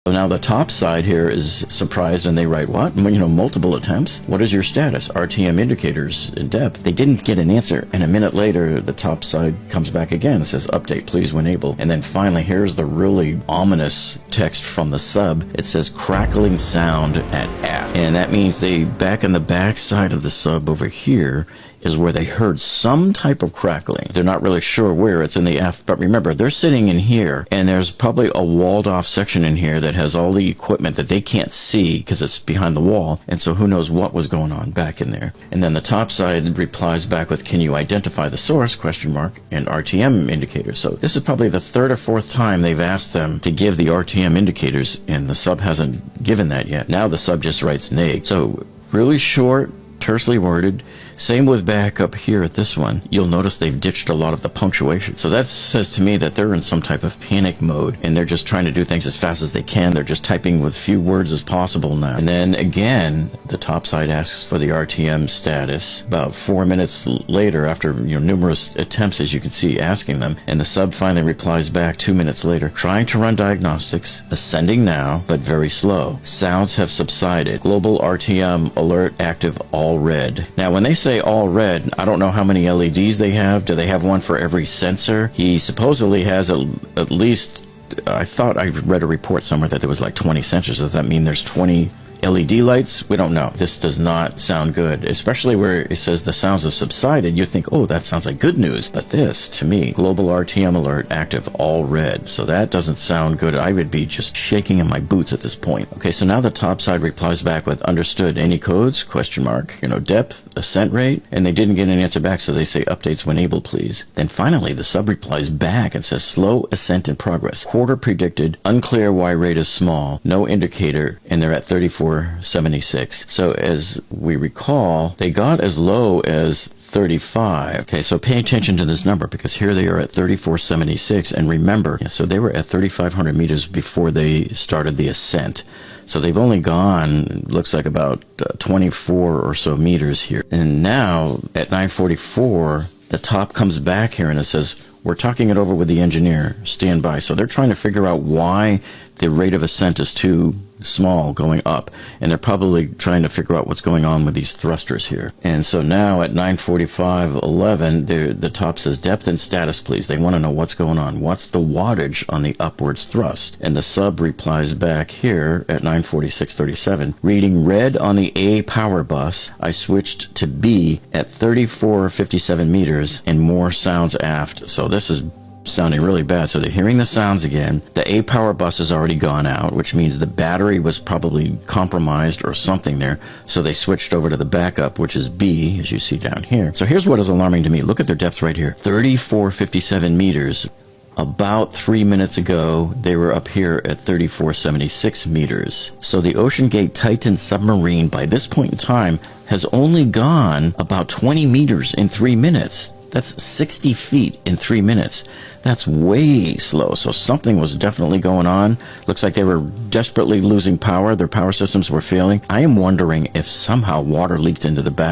So now the top side here is surprised and they write, what? Multiple attempts? What is your status? RTM indicators in depth. They didn't get an answer. And a minute later, the top side comes back again. It says, update, please when able. And then finally, here's the really ominous text from the sub. It says, crackling sound at aft. And that means back in the back side of the sub over here is where they heard some type of crackling. They're not really sure where. It's in the aft, but remember, they're sitting in here, and there's probably a walled off section in here that has all the equipment that they can't see because it's behind the wall, and so who knows what was going on back in there. And then the top side replies back with, can you identify the source, ? And RTM indicators. So this is probably the third or fourth time they've asked them to give the RTM indicators, and the sub hasn't given that yet. Now the sub just writes neg. So really short, tersely worded. Same with back up here at this one. You'll notice they've ditched a lot of the punctuation. So that says to me that they're in some type of panic mode and they're just trying to do things as fast as they can. They're just typing with few words as possible now. And then again, the top side asks for the RTM status about 4 minutes later after numerous attempts, as you can see, asking them. And the sub finally replies back 2 minutes later, trying to run diagnostics, ascending now, but very slow. Sounds have subsided. Global RTM alert active, all red. Now when they say all red, I don't know how many LEDs they have. Do they have one for every sensor? He supposedly has at least, I thought I read a report somewhere that there was like 20 sensors. Does that mean there's 20 LED lights? We don't know. This does not sound good, especially where it says the sounds have subsided. You think, oh, that sounds like good news. But this, to me, global RTM alert active, all red. So that doesn't sound good. I would be just shaking in my boots at this point. Okay, so now the top side replies back with understood. Any codes? ? Depth, ascent rate, and they didn't get an answer back, so they say updates when able, please. Then finally, the sub replies back and says slow ascent in progress. Quarter predicted, unclear why rate is small, no indicator, and they're at 3476. So as we recall, they got as low as 35. Okay, so pay attention to this number because here they are at 3476, and remember, so they were at 3,500 meters before they started the ascent. So they've only gone, looks like about 24 or so meters here. And now at 9:44, the top comes back here and it says, we're talking it over with the engineer, stand by. So they're trying to figure out why the rate of ascent is too small going up, and they're probably trying to figure out what's going on with these thrusters here. And so now at 9:45:11, the top says depth and status, please. They want to know what's going on. What's the wattage on the upwards thrust? And the sub replies back here at 9:46:37, reading red on the A power bus. I switched to B at 3457 meters and more sounds aft. So this is sounding really bad. So they're hearing the sounds again. The A power bus has already gone out, which means the battery was probably compromised or something there. So they switched over to the backup, which is B, as you see down here. So here's what is alarming to me. Look at their depth right here. 3457 meters. About 3 minutes ago, they were up here at 3476 meters. So the Ocean Gate Titan submarine, by this point in time, has only gone about 20 meters in 3 minutes. That's 60 feet in 3 minutes. That's way slow. So something was definitely going on. Looks like they were desperately losing power. Their power systems were failing. I am wondering if somehow water leaked into the back